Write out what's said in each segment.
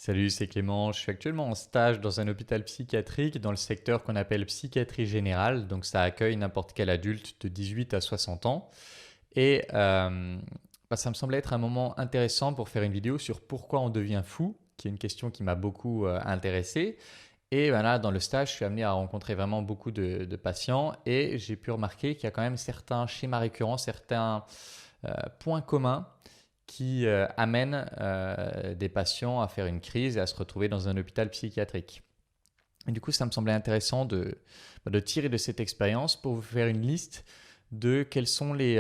Salut, c'est Clément. Je suis actuellement en stage dans un hôpital psychiatrique dans le secteur qu'on appelle psychiatrie générale. Donc ça accueille n'importe quel adulte de 18 à 60 ans. Et ça me semblait être un moment intéressant pour faire une vidéo sur pourquoi on devient fou, qui est une question qui m'a beaucoup intéressé. Et ben là, dans le stage, je suis amené à rencontrer vraiment beaucoup de patients et j'ai pu remarquer qu'il y a quand même certains schémas récurrents, certains points communs qui amènent des patients à faire une crise et à se retrouver dans un hôpital psychiatrique. Et du coup, ça me semblait intéressant de tirer de cette expérience pour vous faire une liste de quels sont les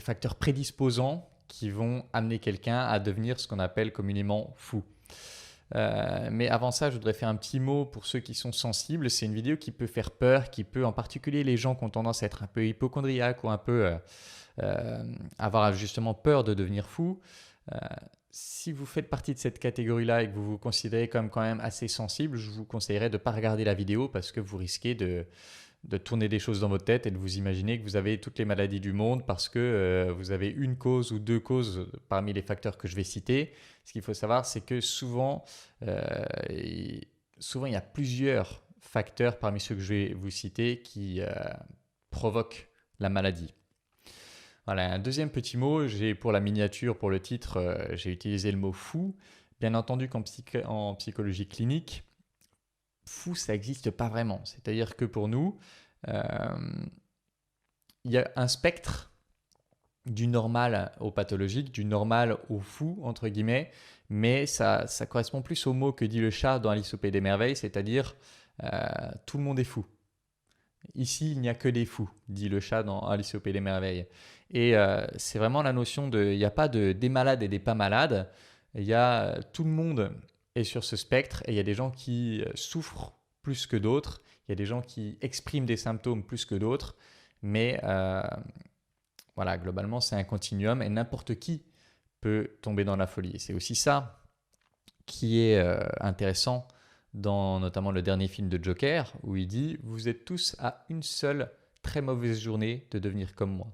facteurs prédisposants qui vont amener quelqu'un à devenir ce qu'on appelle communément fou. Mais avant ça, je voudrais faire un petit mot pour ceux qui sont sensibles. C'est une vidéo qui peut faire peur, qui peut en particulier les gens qui ont tendance à être un peu hypocondriaques ou un peu avoir justement peur de devenir fou. Si vous faites partie de cette catégorie-là et que vous vous considérez comme quand même assez sensible, je vous conseillerais de ne pas regarder la vidéo parce que vous risquez de tourner des choses dans votre tête et de vous imaginer que vous avez toutes les maladies du monde parce que vous avez une cause ou deux causes parmi les facteurs que je vais citer. Ce qu'il faut savoir, c'est que souvent, il y a plusieurs facteurs parmi ceux que je vais vous citer qui provoquent la maladie. Voilà, un deuxième petit mot, pour la miniature, pour le titre, j'ai utilisé le mot fou. Bien entendu qu'en psychologie clinique, fou, ça n'existe pas vraiment. C'est-à-dire que pour nous, il y a un spectre du normal au pathologique, du normal au fou, entre guillemets, mais ça correspond plus au mot que dit le chat dans Alice au Pays des Merveilles, c'est-à-dire tout le monde est fou. Ici, il n'y a que des fous, dit le chat dans Alice au Pays des Merveilles. Et c'est vraiment la notion il n'y a pas des malades et des pas malades. Tout le monde est sur ce spectre et il y a des gens qui souffrent plus que d'autres. Il y a des gens qui expriment des symptômes plus que d'autres. Mais voilà, globalement, c'est un continuum et n'importe qui peut tomber dans la folie. Et c'est aussi ça qui est intéressant dans notamment le dernier film de Joker, où il dit « Vous êtes tous à une seule très mauvaise journée de devenir comme moi ».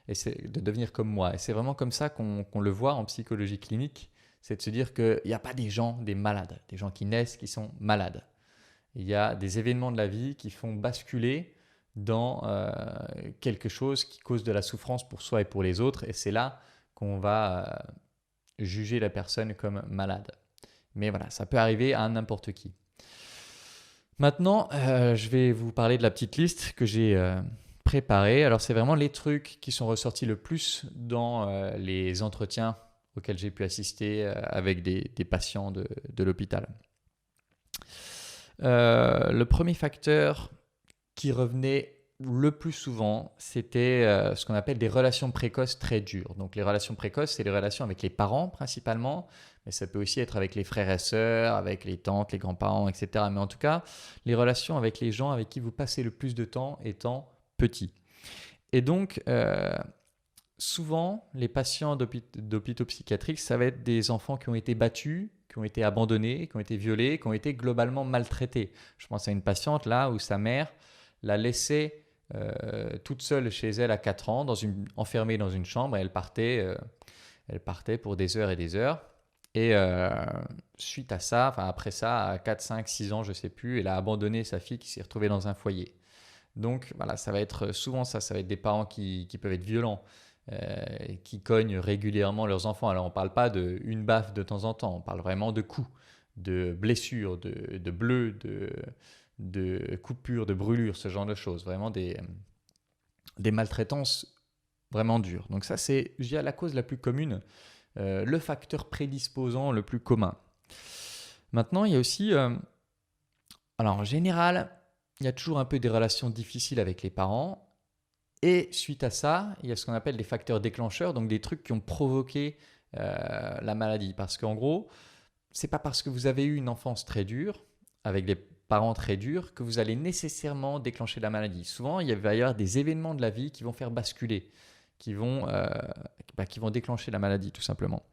Et c'est vraiment comme ça qu'on le voit en psychologie clinique, c'est de se dire qu'il n'y a pas des gens, des malades, des gens qui naissent, qui sont malades. Il y a des événements de la vie qui font basculer dans quelque chose qui cause de la souffrance pour soi et pour les autres, et c'est là qu'on va juger la personne comme malade. Mais voilà, ça peut arriver à n'importe qui. Maintenant, je vais vous parler de la petite liste que j'ai préparée. Alors, c'est vraiment les trucs qui sont ressortis le plus dans les entretiens auxquels j'ai pu assister avec des patients de l'hôpital. Le premier facteur qui revenait le plus souvent, c'était ce qu'on appelle des relations précoces très dures. Donc les relations précoces, c'est les relations avec les parents principalement, mais ça peut aussi être avec les frères et sœurs, avec les tantes, les grands-parents, etc. Mais en tout cas, les relations avec les gens avec qui vous passez le plus de temps étant petits. Et donc, souvent, les patients d'hôpitaux psychiatriques, ça va être des enfants qui ont été battus, qui ont été abandonnés, qui ont été violés, qui ont été globalement maltraités. Je pense à une patiente là où sa mère l'a laissée toute seule chez elle à 4 ans, enfermée dans une chambre, et elle partait pour des heures et des heures. Et suite à ça, après ça, à 4, 5, 6 ans, je ne sais plus, elle a abandonné sa fille qui s'est retrouvée dans un foyer. Donc voilà, ça va être souvent ça va être des parents qui peuvent être violents, qui cognent régulièrement leurs enfants. Alors on ne parle pas d'une baffe de temps en temps, on parle vraiment de coups, de blessures, de bleus, de coupures, de brûlures, ce genre de choses. Vraiment des maltraitances vraiment dures. Donc ça, c'est, je dirais, la cause la plus commune, le facteur prédisposant le plus commun. Maintenant, il y a aussi, alors en général, il y a toujours un peu des relations difficiles avec les parents. Et suite à ça, il y a ce qu'on appelle des facteurs déclencheurs, donc des trucs qui ont provoqué la maladie. Parce qu'en gros, c'est pas parce que vous avez eu une enfance très dure, avec des parents très durs, que vous allez nécessairement déclencher la maladie. Souvent, il va y avoir des événements de la vie qui vont faire basculer, qui vont déclencher la maladie tout simplement.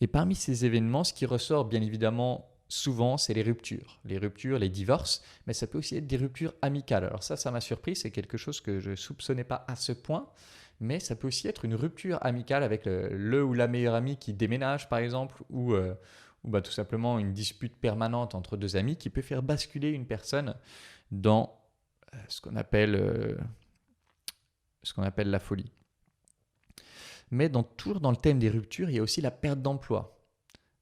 Et parmi ces événements, ce qui ressort bien évidemment souvent, c'est les ruptures, les divorces, mais ça peut aussi être des ruptures amicales. Alors ça m'a surpris, c'est quelque chose que je ne soupçonnais pas à ce point, mais ça peut aussi être une rupture amicale avec le ou la meilleure amie qui déménage par exemple, ou ou tout simplement une dispute permanente entre deux amis qui peut faire basculer une personne dans ce qu'on appelle la folie. Mais toujours dans le thème des ruptures, il y a aussi la perte d'emploi.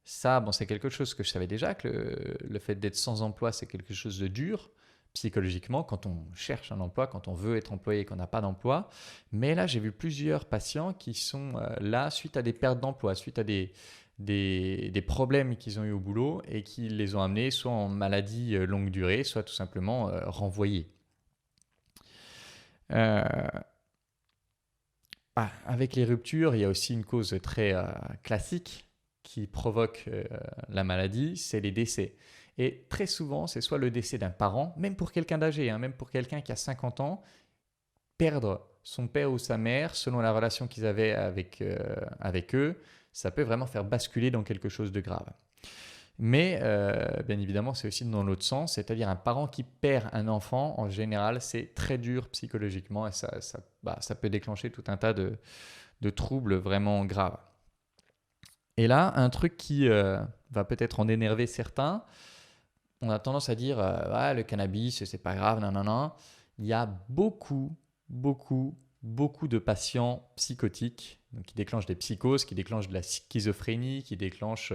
Ça, c'est quelque chose que je savais déjà, que le fait d'être sans emploi, c'est quelque chose de dur psychologiquement quand on cherche un emploi, quand on veut être employé et qu'on n'a pas d'emploi. Mais là, j'ai vu plusieurs patients qui sont là suite à des pertes d'emploi, suite à des problèmes qu'ils ont eu au boulot et qui les ont amenés soit en maladie longue durée, soit tout simplement renvoyés. Avec les ruptures, il y a aussi une cause très classique qui provoque la maladie, c'est les décès. Et très souvent, c'est soit le décès d'un parent, même pour quelqu'un d'âgé, même pour quelqu'un qui a 50 ans, perdre son père ou sa mère, selon la relation qu'ils avaient avec eux, ça peut vraiment faire basculer dans quelque chose de grave. Mais bien évidemment, c'est aussi dans l'autre sens, c'est-à-dire un parent qui perd un enfant, en général, c'est très dur psychologiquement et ça peut déclencher tout un tas de troubles vraiment graves. Et là, un truc qui va peut-être en énerver certains, on a tendance à dire le cannabis, c'est pas grave, non. Il y a beaucoup de patients psychotiques donc qui déclenchent des psychoses, qui déclenchent de la schizophrénie, qui déclenchent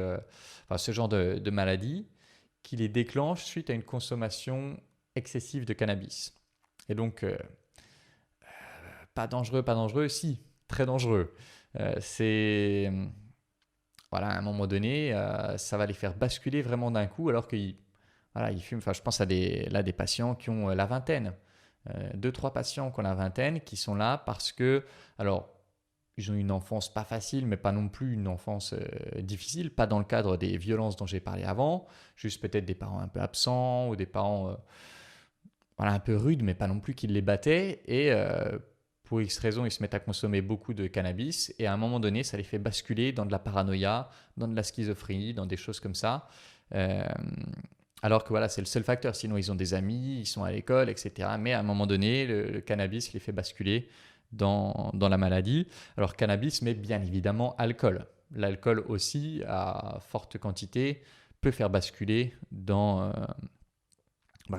ce genre de maladies, qui les déclenchent suite à une consommation excessive de cannabis. Et donc, pas dangereux, si, très dangereux. À un moment donné, ça va les faire basculer vraiment d'un coup alors qu'ils fument. Je pense à des patients qui ont la vingtaine. 2-3 patients qui ont la vingtaine qui sont là parce que, alors, ils ont une enfance pas facile, mais pas non plus une enfance difficile, pas dans le cadre des violences dont j'ai parlé avant, juste peut-être des parents un peu absents ou des parents un peu rudes, mais pas non plus qui les battaient. Et pour X raisons, ils se mettent à consommer beaucoup de cannabis et à un moment donné, ça les fait basculer dans de la paranoïa, dans de la schizophrénie, dans des choses comme ça. Alors que c'est le seul facteur. Sinon, ils ont des amis, ils sont à l'école, etc. Mais à un moment donné, le cannabis les fait basculer dans la maladie. Alors, cannabis, mais bien évidemment, alcool. L'alcool aussi, à forte quantité, peut faire basculer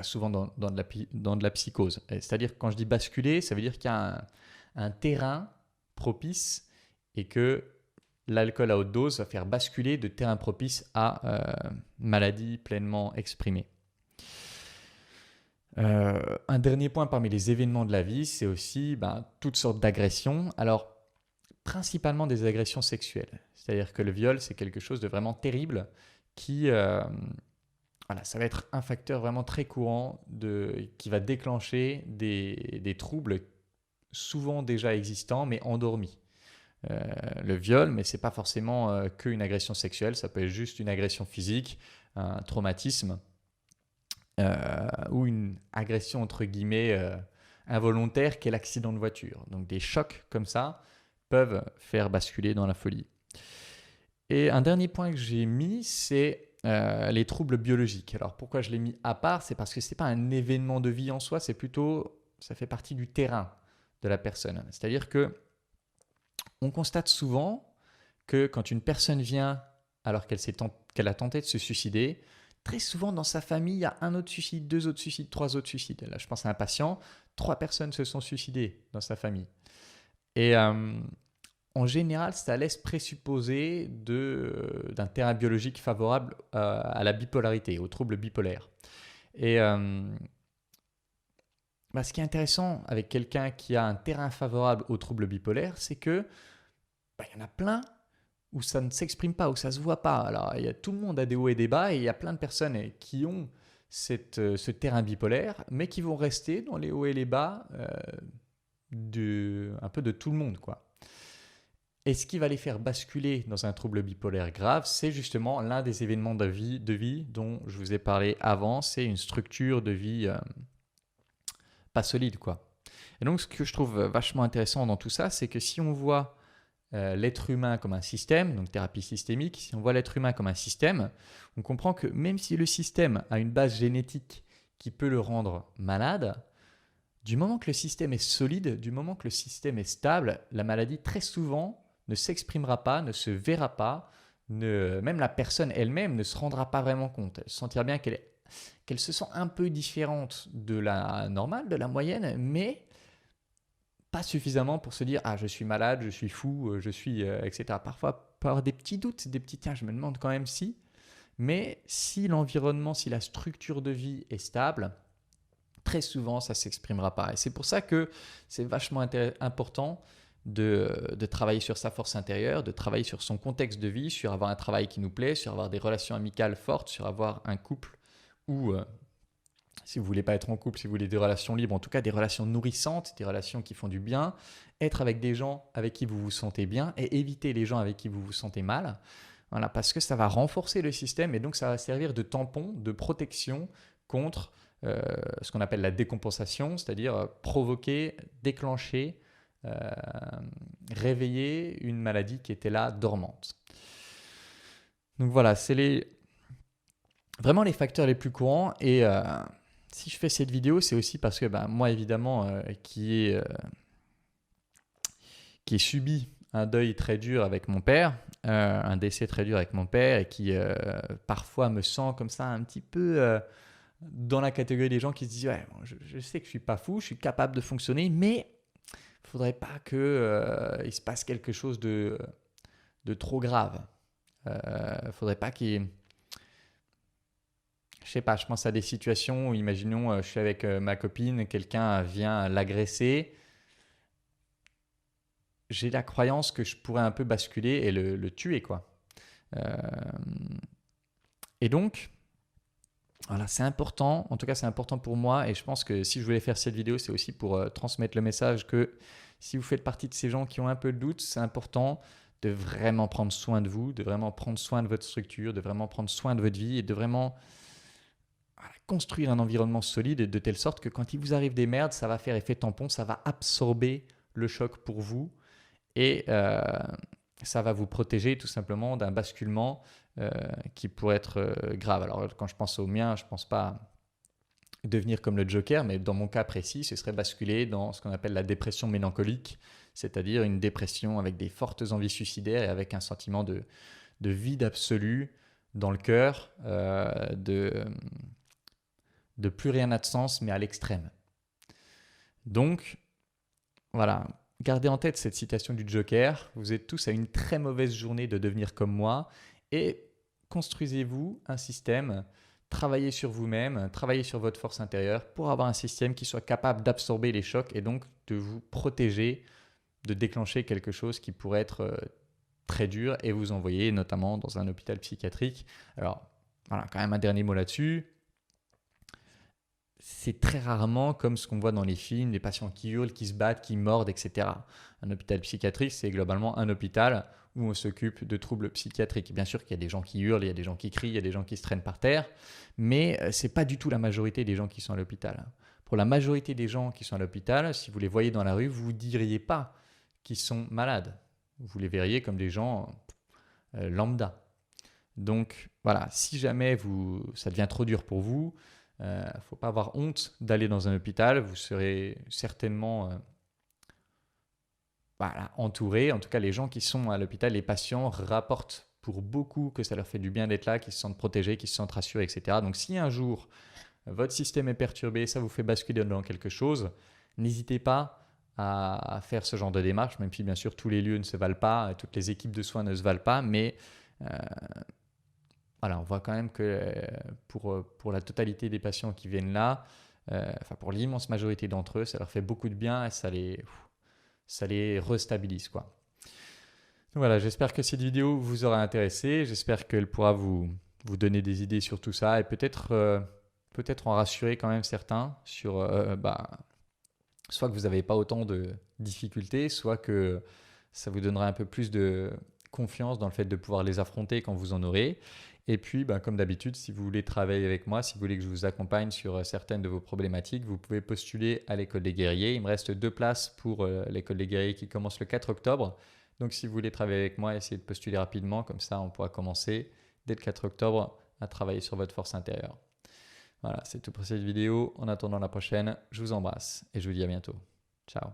souvent dans de la psychose. C'est-à-dire, quand je dis basculer, ça veut dire qu'il y a un terrain propice et que l'alcool à haute dose va faire basculer de terrain propice à maladie pleinement exprimée. Un dernier point parmi les événements de la vie, c'est aussi toutes sortes d'agressions. Alors, principalement des agressions sexuelles. C'est-à-dire que le viol, c'est quelque chose de vraiment terrible qui... ça va être un facteur vraiment très courant qui va déclencher des troubles souvent déjà existants mais endormis. Le viol, mais ce n'est pas forcément qu'une agression sexuelle, ça peut être juste une agression physique, un traumatisme ou une agression entre guillemets involontaire qu'est l'accident de voiture. Donc des chocs comme ça peuvent faire basculer dans la folie. Et un dernier point que j'ai mis, c'est les troubles biologiques. Alors pourquoi je l'ai mis à part? C'est parce que ce n'est pas un événement de vie en soi, c'est plutôt, ça fait partie du terrain de la personne. C'est-à-dire que on constate souvent que quand une personne vient alors qu'elle a tenté de se suicider, très souvent dans sa famille, il y a un autre suicide, 2 autres suicides, 3 autres suicides. Là, je pense à un patient, 3 personnes se sont suicidées dans sa famille. Et en général, ça laisse présupposer d'un terrain biologique favorable à la bipolarité, aux troubles bipolaires. Et ce qui est intéressant avec quelqu'un qui a un terrain favorable aux troubles bipolaires, c'est que il y en a plein où ça ne s'exprime pas, où ça ne se voit pas. Alors, tout le monde a des hauts et des bas, et il y a plein de personnes qui ont ce terrain bipolaire, mais qui vont rester dans les hauts et les bas un peu de tout le monde, quoi. Et ce qui va les faire basculer dans un trouble bipolaire grave, c'est justement l'un des événements de vie dont je vous ai parlé avant, c'est une structure de vie pas solide, quoi. Et donc, ce que je trouve vachement intéressant dans tout ça, c'est que si on voit l'être humain comme un système, donc thérapie systémique, si on voit l'être humain comme un système, on comprend que même si le système a une base génétique qui peut le rendre malade, du moment que le système est solide, du moment que le système est stable, la maladie très souvent ne s'exprimera pas, ne se verra pas même la personne elle-même ne se rendra pas vraiment compte. Elle se sentira bien qu'elle se sent un peu différente de la normale, de la moyenne, mais pas suffisamment pour se dire « Ah, je suis malade, je suis fou, etc. » Parfois, peut avoir des petits doutes, des petits « Tiens, je me demande quand même si… » Mais si l'environnement, si la structure de vie est stable, très souvent, ça ne s'exprimera pas. Et c'est pour ça que c'est vachement important de travailler sur sa force intérieure, de travailler sur son contexte de vie, sur avoir un travail qui nous plaît, sur avoir des relations amicales fortes, sur avoir un couple ou, si vous ne voulez pas être en couple, si vous voulez des relations libres, en tout cas des relations nourrissantes, des relations qui font du bien, être avec des gens avec qui vous vous sentez bien et éviter les gens avec qui vous vous sentez mal. Voilà, parce que ça va renforcer le système et donc ça va servir de tampon, de protection contre ce qu'on appelle la décompensation, c'est-à-dire provoquer, déclencher, réveiller une maladie qui était là dormante. Donc voilà, c'est vraiment les facteurs les plus courants et si je fais cette vidéo, c'est aussi parce que moi évidemment qui ai subi un deuil très dur avec mon père, un décès très dur avec mon père et qui parfois me sent comme ça un petit peu dans la catégorie des gens qui se disent ouais, je sais que je suis pas fou, je suis capable de fonctionner, mais il faudrait pas que il se passe quelque chose de trop grave. Faudrait pas qu'il… Je sais pas, je pense à des situations où, imaginons, je suis avec ma copine, quelqu'un vient l'agresser. J'ai la croyance que je pourrais un peu basculer et le tuer, quoi. Et donc, voilà, c'est important. En tout cas, c'est important pour moi. Et je pense que si je voulais faire cette vidéo, c'est aussi pour transmettre le message que si vous faites partie de ces gens qui ont un peu de doute, c'est important de vraiment prendre soin de vous, de vraiment prendre soin de votre structure, de vraiment prendre soin de votre vie et de vraiment construire un environnement solide de telle sorte que quand il vous arrive des merdes, ça va faire effet tampon, ça va absorber le choc pour vous et ça va vous protéger tout simplement d'un basculement qui pourrait être grave. Alors quand je pense au mien, je ne pense pas devenir comme le Joker, mais dans mon cas précis, ce serait basculer dans ce qu'on appelle la dépression mélancolique, c'est-à-dire une dépression avec des fortes envies suicidaires et avec un sentiment de vide absolu dans le cœur, de plus rien n'a de sens, mais à l'extrême. Donc, voilà, gardez en tête cette citation du Joker. Vous êtes tous à une très mauvaise journée de devenir comme moi et construisez-vous un système, travaillez sur vous-même, travaillez sur votre force intérieure pour avoir un système qui soit capable d'absorber les chocs et donc de vous protéger, de déclencher quelque chose qui pourrait être très dur et vous envoyer notamment dans un hôpital psychiatrique. Alors, voilà, quand même un dernier mot là-dessus. C'est très rarement comme ce qu'on voit dans les films, des patients qui hurlent, qui se battent, qui mordent, etc. Un hôpital psychiatrique, c'est globalement un hôpital où on s'occupe de troubles psychiatriques. Bien sûr qu'il y a des gens qui hurlent, il y a des gens qui crient, il y a des gens qui se traînent par terre, mais ce n'est pas du tout la majorité des gens qui sont à l'hôpital. Pour la majorité des gens qui sont à l'hôpital, si vous les voyez dans la rue, vous ne diriez pas qu'ils sont malades. Vous les verriez comme des gens lambda. Donc voilà, si jamais ça devient trop dur pour vous, il ne faut pas avoir honte d'aller dans un hôpital. Vous serez certainement entouré. En tout cas, les gens qui sont à l'hôpital, les patients rapportent pour beaucoup que ça leur fait du bien d'être là, qu'ils se sentent protégés, qu'ils se sentent rassurés, etc. Donc si un jour, votre système est perturbé, ça vous fait basculer dans quelque chose, n'hésitez pas à faire ce genre de démarche, même si bien sûr tous les lieux ne se valent pas, toutes les équipes de soins ne se valent pas, mais voilà, on voit quand même que pour la totalité des patients qui viennent là, pour l'immense majorité d'entre eux, ça leur fait beaucoup de bien et ça les restabilise, quoi. Donc voilà, j'espère que cette vidéo vous aura intéressé, j'espère qu'elle pourra vous donner des idées sur tout ça et peut-être en rassurer quand même certains sur soit que vous n'avez pas autant de difficultés, soit que ça vous donnera un peu plus de confiance dans le fait de pouvoir les affronter quand vous en aurez. Et puis, comme d'habitude, si vous voulez travailler avec moi, si vous voulez que je vous accompagne sur certaines de vos problématiques, vous pouvez postuler à l'École des Guerriers. Il me reste 2 places pour l'École des Guerriers qui commence le 4 octobre. Donc, si vous voulez travailler avec moi, essayez de postuler rapidement. Comme ça, on pourra commencer dès le 4 octobre à travailler sur votre force intérieure. Voilà, c'est tout pour cette vidéo. En attendant la prochaine, je vous embrasse et je vous dis à bientôt. Ciao.